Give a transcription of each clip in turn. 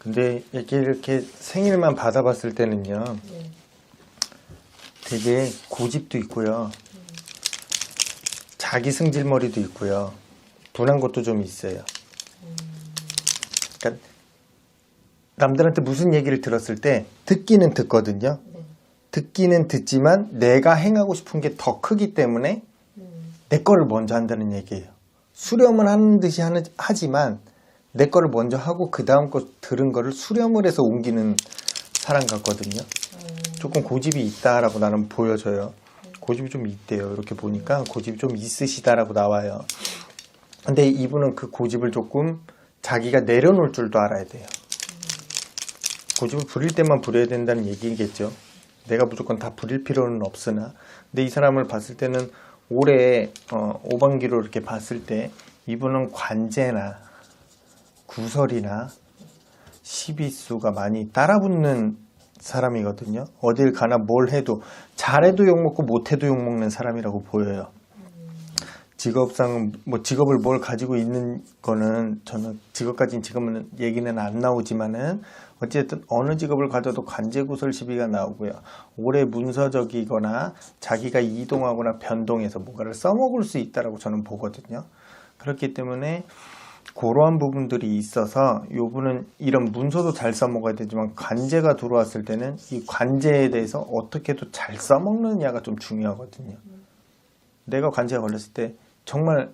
근데 이렇게 생일만 받아봤을 때는요, 네. 되게 고집도 있고요, 자기 승질머리도 있고요, 분한 것도 좀 있어요. 그러니까 남들한테 무슨 얘기를 들었을 때 듣기는 듣거든요. 네. 듣기는 듣지만 내가 행하고 싶은 게 더 크기 때문에 내 거를 먼저 한다는 얘기예요. 수렴을 하는 듯이 하지만 내 거를 먼저 하고 그 다음 거 들은 거를 수렴을 해서 옮기는 사람 같거든요. 조금 고집이 있다라고 나는 보여져요. 고집이 좀 있대요. 이렇게 보니까 고집이 좀 있으시다라고 나와요. 근데 이분은 그 고집을 조금 자기가 내려놓을 줄도 알아야 돼요. 고집을 부릴 때만 부려야 된다는 얘기겠죠. 내가 무조건 다 부릴 필요는 없으나. 근데 이 사람을 봤을 때는 올해 5반기로 이렇게 봤을 때 이분은 관제나 구설이나 시비수가 많이 따라붙는 사람이거든요. 어딜 가나 뭘 해도 잘해도 욕먹고 못해도 욕먹는 사람이라고 보여요. 직업상 뭐 직업을 뭘 가지고 있는 거는 저는 직업까지는 지금은 얘기는 안 나오지만은 어쨌든 어느 직업을 가져도 관제구설 시비가 나오고요. 오래 문서적이거나 자기가 이동하거나 변동해서 뭔가를 써먹을 수 있다라고 저는 보거든요. 그렇기 때문에 그러한 부분들이 있어서 요분은 이런 문서도 잘 써먹어야 되지만 관제가 들어왔을 때는 이 관제에 대해서 어떻게도 잘 써먹느냐가 좀 중요하거든요. 내가 관제가 걸렸을 때 정말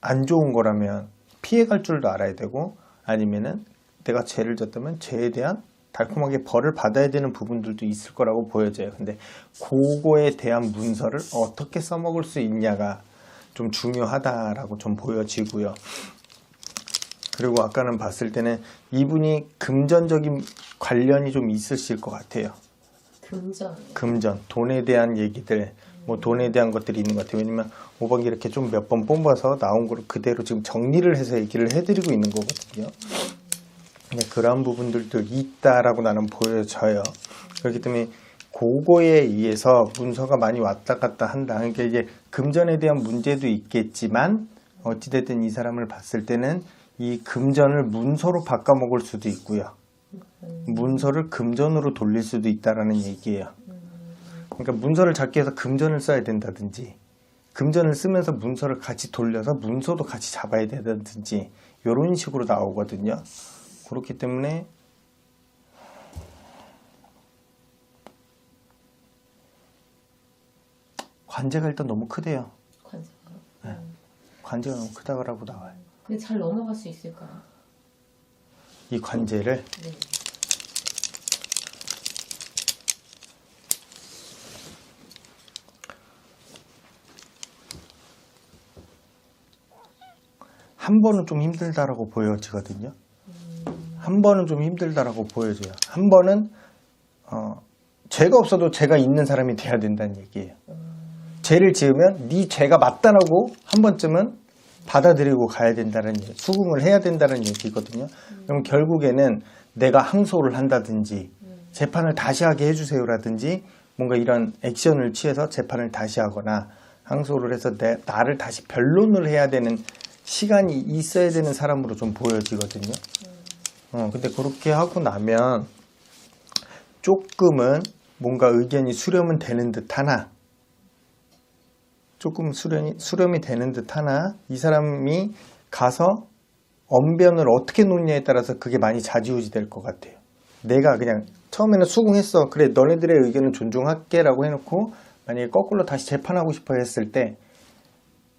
안 좋은 거라면 피해갈 줄도 알아야 되고, 아니면은 내가 죄를 졌다면 죄에 대한 달콤하게 벌을 받아야 되는 부분들도 있을 거라고 보여져요. 근데 그거에 대한 문서를 어떻게 써먹을 수 있냐가 좀 중요하다라고 좀 보여지고요. 그리고 아까는 봤을 때는 이분이 금전적인 관련이 좀 있으실 것 같아요. 금전, 돈에 대한 얘기들, 뭐 돈에 대한 것들이 있는 것 같아요. 왜냐면 5번기 이렇게 좀 몇 번 뽑아서 나온 거를 그대로 지금 정리를 해서 얘기를 해드리고 있는 거거든요. 근데 그런 부분들도 있다라고 나는 보여져요. 그렇기 때문에 그거에 의해서 문서가 많이 왔다 갔다 한다. 그러니까 이게 금전에 대한 문제도 있겠지만 어찌됐든 이 사람을 봤을 때는 이 금전을 문서로 바꿔먹을 수도 있고요. 문서를 금전으로 돌릴 수도 있다라는 얘기예요. 그러니까 문서를 잡기 위해서 금전을 써야 된다든지, 금전을 쓰면서 문서를 같이 돌려서 문서도 같이 잡아야 된다든지, 이런 식으로 나오거든요. 그렇기 때문에 관제가 일단 너무 크대요. 관제가. 네. 관제가 너무 크다고 나와요. 근데 잘 넘어갈 수 있을까요? 이 관제를 네. 한 번은 좀 힘들다라고 보여지거든요. 한 번은 좀 힘들다라고 보여져요. 한 번은 죄가 없어도 죄가 있는 사람이 돼야 된다는 얘기예요. 죄를 지으면 네 죄가 맞다라고 한 번쯤은 받아들이고 가야 된다는 얘기, 수긍을 해야 된다는 얘기거든요. 그럼 결국에는 내가 항소를 한다든지 재판을 다시 하게 해주세요라든지 뭔가 이런 액션을 취해서 재판을 다시 하거나 항소를 해서 나를 다시 변론을 해야 되는 시간이 있어야 되는 사람으로 좀 보여지거든요. 근데 그렇게 하고 나면 조금은 뭔가 의견이 수렴은 되는 듯 하나, 조금 수렴이 되는 듯 하나, 이 사람이 가서 언변을 어떻게 놓느냐에 따라서 그게 많이 좌지우지 될 것 같아요. 내가 그냥 처음에는 수긍했어. 그래, 너네들의 의견은 존중할게 라고 해놓고 만약에 거꾸로 다시 재판하고 싶어 했을 때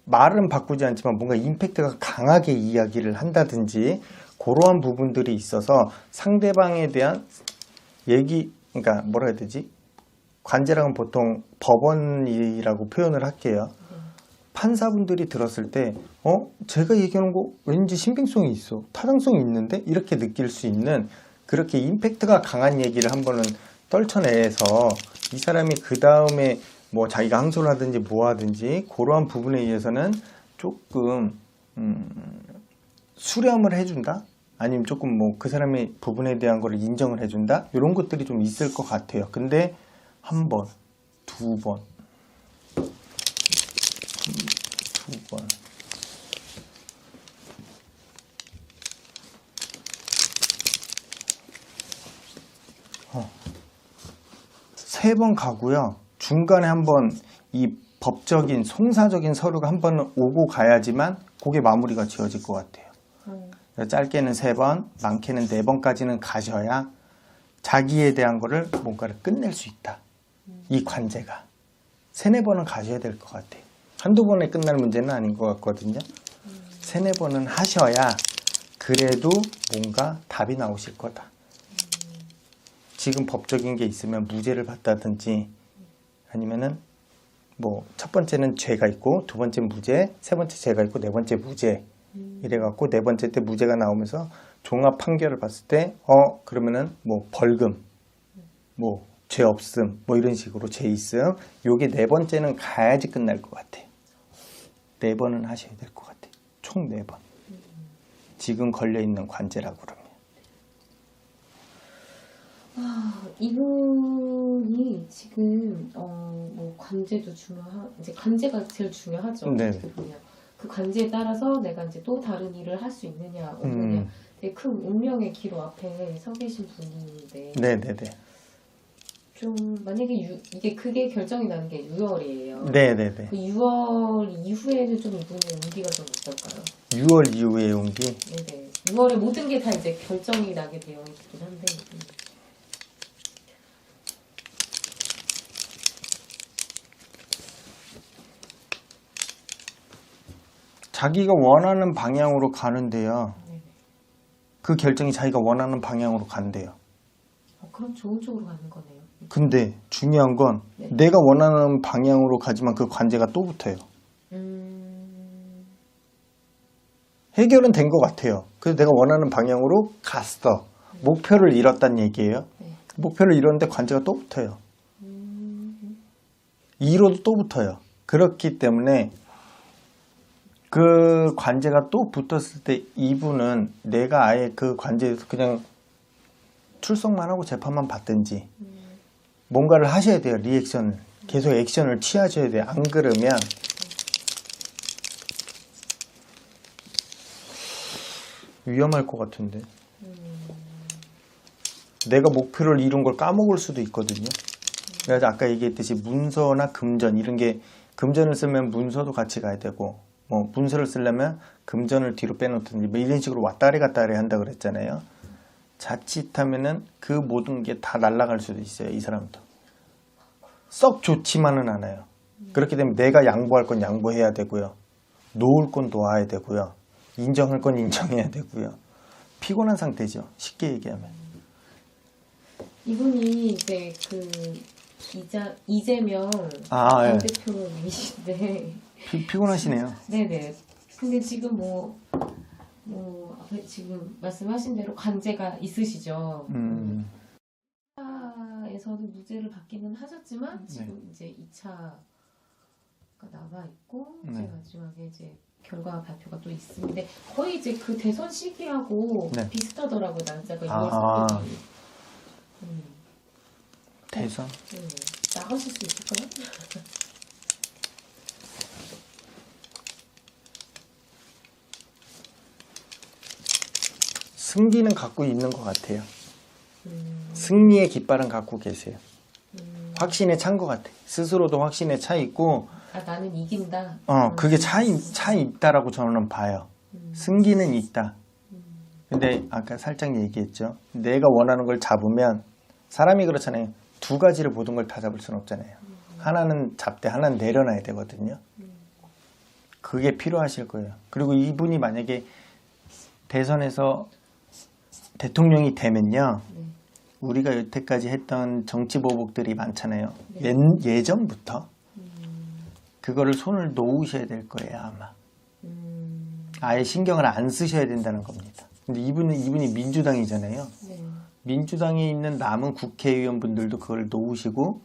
말은 바꾸지 않지만 뭔가 임팩트가 강하게 이야기를 한다든지 그러한 부분들이 있어서 상대방에 대한 얘기, 그러니까 뭐라 해야 되지? 관제랑은 보통 법원이라고 표현을 할게요. 판사분들이 들었을 때 제가 얘기하는 거 왠지 신빙성이 있어, 타당성이 있는데? 이렇게 느낄 수 있는 그렇게 임팩트가 강한 얘기를 한 번은 떨쳐내서 이 사람이 그 다음에 뭐 자기가 항소를 하든지 뭐 하든지 그러한 부분에 의해서는 조금 수렴을 해준다? 아니면 조금 뭐 그 사람의 부분에 대한 거를 인정을 해준다? 이런 것들이 좀 있을 것 같아요. 근데 한 번, 두 번, 두 번, 3번 가고요. 중간에 한번 이 법적인 송사적인 서류가 한 번 오고 가야지만 그게 마무리가 지어질 것 같아요. 짧게는 3번, 많게는 4번까지는 가셔야 자기에 대한 거를 뭔가를 끝낼 수 있다. 이 관제가 3, 4번은 가셔야 될 것 같아요. 한두 번에 끝날 문제는 아닌 것 같거든요. 3, 4번은 하셔야 그래도 뭔가 답이 나오실 거다. 지금 법적인 게 있으면 무죄를 받다든지 아니면은 뭐 첫 번째는 죄가 있고 두 번째 무죄, 세 번째 죄가 있고 네 번째 무죄 이래갖고 네 번째 때 무죄가 나오면서 종합 판결을 봤을 때 그러면은 뭐 벌금, 뭐 죄 없음, 뭐 이런 식으로 죄 있음. 요게 네 번째는 가야지 끝날 것 같아요. 4번은 하셔야 될 것 같아요. 총 4번. 지금 걸려 있는 관제라고 그러면. 이분이 지금 뭐 관제도 이제 관제가 제일 중요하죠. 네. 어떻게 보면. 그 관제에 따라서 내가 이제 또 다른 일을 할 수 있느냐 없느냐 되게 큰 운명의 기로 앞에 서 계신 분인데 네네네. 좀 만약에 이게 크게 결정이 나는 게 6월이에요. 네네네. 그 6월 이후에는 좀 이분의 운기가 좀 어떨까요? 6월 이후에 온기. 네네. 6월에 모든 게 다 이제 결정이 나게 되어 있긴 한데. 자기가 원하는 방향으로 가는데요. 네네. 그 결정이 자기가 원하는 방향으로 간대요. 그럼 좋은 쪽으로 가는 거네요. 근데 중요한 건 네. 내가 원하는 방향으로 가지만 그 관제가 또 붙어요. 해결은 된 것 같아요. 그래서 내가 원하는 방향으로 갔어. 목표를 이뤘단 얘기예요. 네. 목표를 이뤘는데 관제가 또 붙어요. 이로도 또 붙어요. 그렇기 때문에 그 관제가 또 붙었을 때 이분은 내가 아예 그 관제에서 그냥 출석만 하고 재판만 받든지 뭔가를 하셔야 돼요. 리액션을. 계속 액션을 취하셔야 돼요. 안 그러면 위험할 것 같은데. 내가 목표를 이룬 걸 까먹을 수도 있거든요. 그래서 아까 얘기했듯이 문서나 금전 이런 게 금전을 쓰면 문서도 같이 가야 되고 뭐 문서를 쓰려면 금전을 뒤로 빼놓든지 뭐 이런 식으로 왔다리 갔다리 한다 그랬잖아요. 자칫하면은 그 모든 게 다 날아갈 수도 있어요. 이 사람도. 썩 좋지만은 않아요. 그렇게 되면 내가 양보할 건 양보해야 되고요. 놓을 건 놓아야 되고요. 인정할 건 인정해야 되고요. 피곤한 상태죠. 쉽게 얘기하면. 이분이 이제 그 이재명 예. 대표님이신데 피곤하시네요. 네네. 근데 지금 앞에 지금 말씀하신 대로 관제가 있으시죠. 에서는 무죄를 받기는 하셨지만 지금 이제 2차가 남아 있고 이제 네. 마지막에 이제 결과 발표가 또 있습니다. 거의 이제 그 대선 시기하고 네. 비슷하더라고요. 날짜가 6월 3일이. 대선? 나가실 수 있을까요? 승기는 갖고 있는 것 같아요. 승리의 깃발은 갖고 계세요. 확신에 찬 것 같아요. 스스로도 확신에 차 있고 나는 이긴다. 그게 차 있다라고 저는 봐요. 승기는 있다. 근데 아까 살짝 얘기했죠. 내가 원하는 걸 잡으면 사람이 그렇잖아요. 두 가지를 모든 걸 다 잡을 수는 없잖아요. 하나는 잡되 하나는 내려놔야 되거든요. 그게 필요하실 거예요. 그리고 이분이 만약에 대선에서 대통령이 되면요. 우리가 여태까지 했던 정치 보복들이 많잖아요. 예전부터 그거를 손을 놓으셔야 될 거예요. 아마. 아예 신경을 안 쓰셔야 된다는 겁니다. 근데 이분이 민주당이잖아요. 민주당에 있는 남은 국회의원분들도 그걸 놓으시고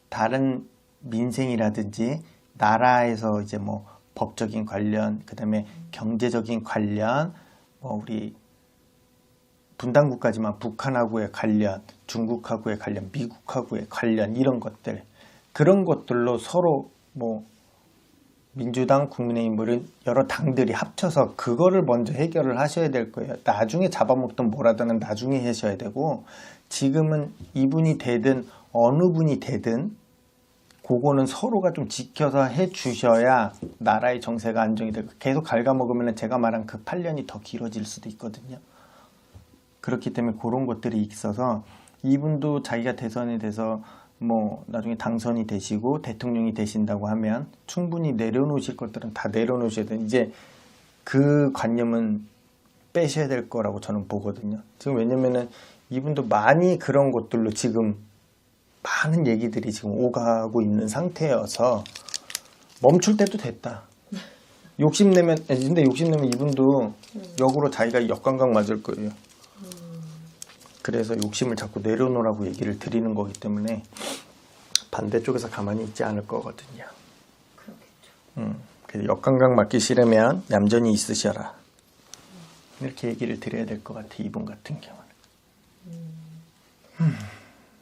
다른 민생이라든지 나라에서 이제 뭐 법적인 관련, 그다음에 경제적인 관련, 뭐 우리 분단국가지만 북한하고의 관련, 중국하고의 관련, 미국하고의 관련 이런 것들 그런 것들로 서로 뭐 민주당, 국민의힘 이런 여러 당들이 합쳐서 그거를 먼저 해결을 하셔야 될 거예요. 나중에 잡아먹든 뭐라든 나중에 하셔야 되고 지금은 이분이 되든 어느 분이 되든 그거는 서로가 좀 지켜서 해주셔야 나라의 정세가 안정이 되고 계속 갉아먹으면 제가 말한 그 8년이 더 길어질 수도 있거든요. 그렇기 때문에 그런 것들이 있어서 이분도 자기가 대선이 돼서 뭐 나중에 당선이 되시고 대통령이 되신다고 하면 충분히 내려놓으실 것들은 다 내려놓으셔야 돼요. 이제 그 관념은 빼셔야 될 거라고 저는 보거든요. 지금 왜냐면은 이분도 많이 그런 것들로 지금 많은 얘기들이 지금 오가고 있는 상태여서 멈출 때도 됐다. 욕심내면, 근데 욕심내면 이분도 역으로 자기가 역관광 맞을 거예요. 그래서 욕심을 자꾸 내려놓으라고 얘기를 드리는 거기 때문에 반대쪽에서 가만히 있지 않을 거거든요. 그렇겠죠. 그래서 역관광 맞기 싫으면 얌전히 있으셔라. 이렇게 얘기를 드려야 될 것 같아, 이분 같은 경우는.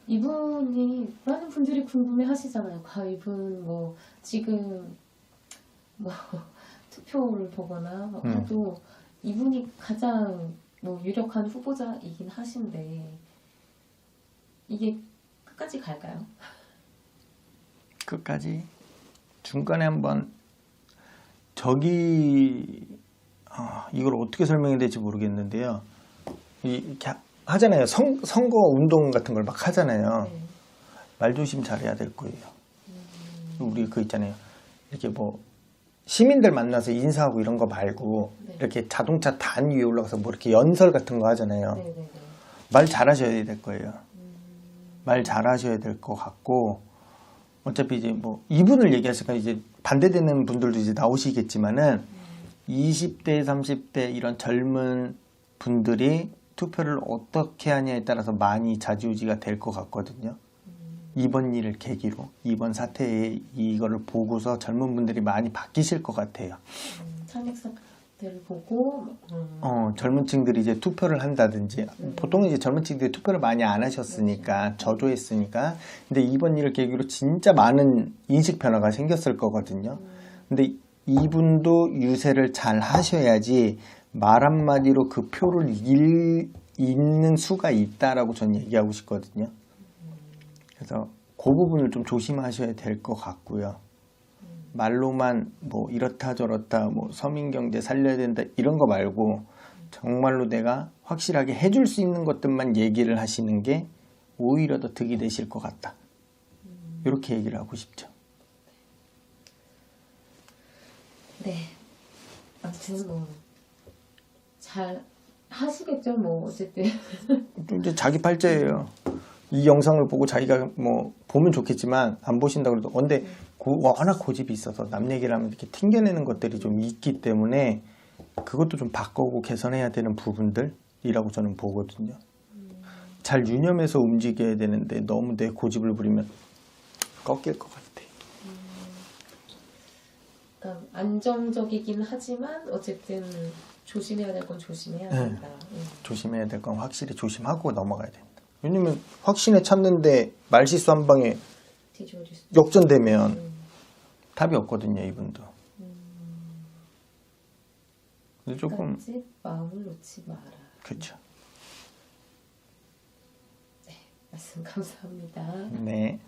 이분이 많은 분들이 궁금해 하시잖아요. 이분 뭐 지금 뭐 투표를 보거나 해도 이분이 가장 뭐 유력한 후보자이긴 하신데 이게 끝까지 갈까요? 끝까지 중간에 한번 이걸 어떻게 설명해야 될지 모르겠는데요. 이렇게 하잖아요. 선거 운동 같은 걸 막 하잖아요. 네. 말조심 잘해야 될 거예요. 우리 그 있잖아요. 이렇게 뭐 시민들 만나서 인사하고 이런 거 말고 네. 이렇게 자동차 단 위에 올라가서 뭐 이렇게 연설 같은 거 하잖아요. 네네네. 말 잘하셔야 될 거예요. 말 잘하셔야 될 것 같고 어차피 이제 뭐 이분을 얘기하시니까 이제 반대되는 분들도 이제 나오시겠지만은 20대, 30대 이런 젊은 분들이 투표를 어떻게 하냐에 따라서 많이 좌지우지가 될 것 같거든요. 이번 일을 계기로 이번 사태에 이거를 보고서 젊은 분들이 많이 바뀌실 것 같아요. 탄핵 사태를 보고 젊은 층들이 이제 투표를 한다든지 보통은 이제 젊은 층들이 투표를 많이 안 하셨으니까 저조했으니까 근데 이번 일을 계기로 진짜 많은 인식 변화가 생겼을 거거든요. 근데 이분도 유세를 잘 하셔야지 말 한마디로 그 표를 잃는 수가 있다라고 저는 얘기하고 싶거든요. 그래서 그 부분을 좀 조심하셔야 될 것 같고요. 말로만 뭐 이렇다 저렇다 뭐 서민경제 살려야 된다 이런 거 말고 정말로 내가 확실하게 해줄 수 있는 것들만 얘기를 하시는 게 오히려 더 득이 되실 것 같다. 이렇게 얘기를 하고 싶죠. 네. 아무튼 뭐 잘 하시겠죠. 뭐 어쨌든 이제 자기 팔자예요. 이 영상을 보고 자기가 뭐 보면 좋겠지만 안 보신다고 해도 근데 워낙 고집이 있어서 남 얘기를 하면 이렇게 튕겨내는 것들이 좀 있기 때문에 그것도 좀 바꾸고 개선해야 되는 부분들이라고 저는 보거든요. 잘 유념해서 움직여야 되는데 너무 내 고집을 부리면 꺾일 것 같아. 그러니까 안정적이긴 하지만 어쨌든 조심해야 될 건 조심해야 된다. 조심해야 될 건 확실히 조심하고 넘어가야 된다. 왜냐면 확신에 찾는데 말실수 한 방에 뒤집어질 수 역전되면 답이 없거든요, 이분도. 근데 조금 끝까지 마음을 놓지 마라. 그렇죠. 네, 말씀 감사합니다. 네.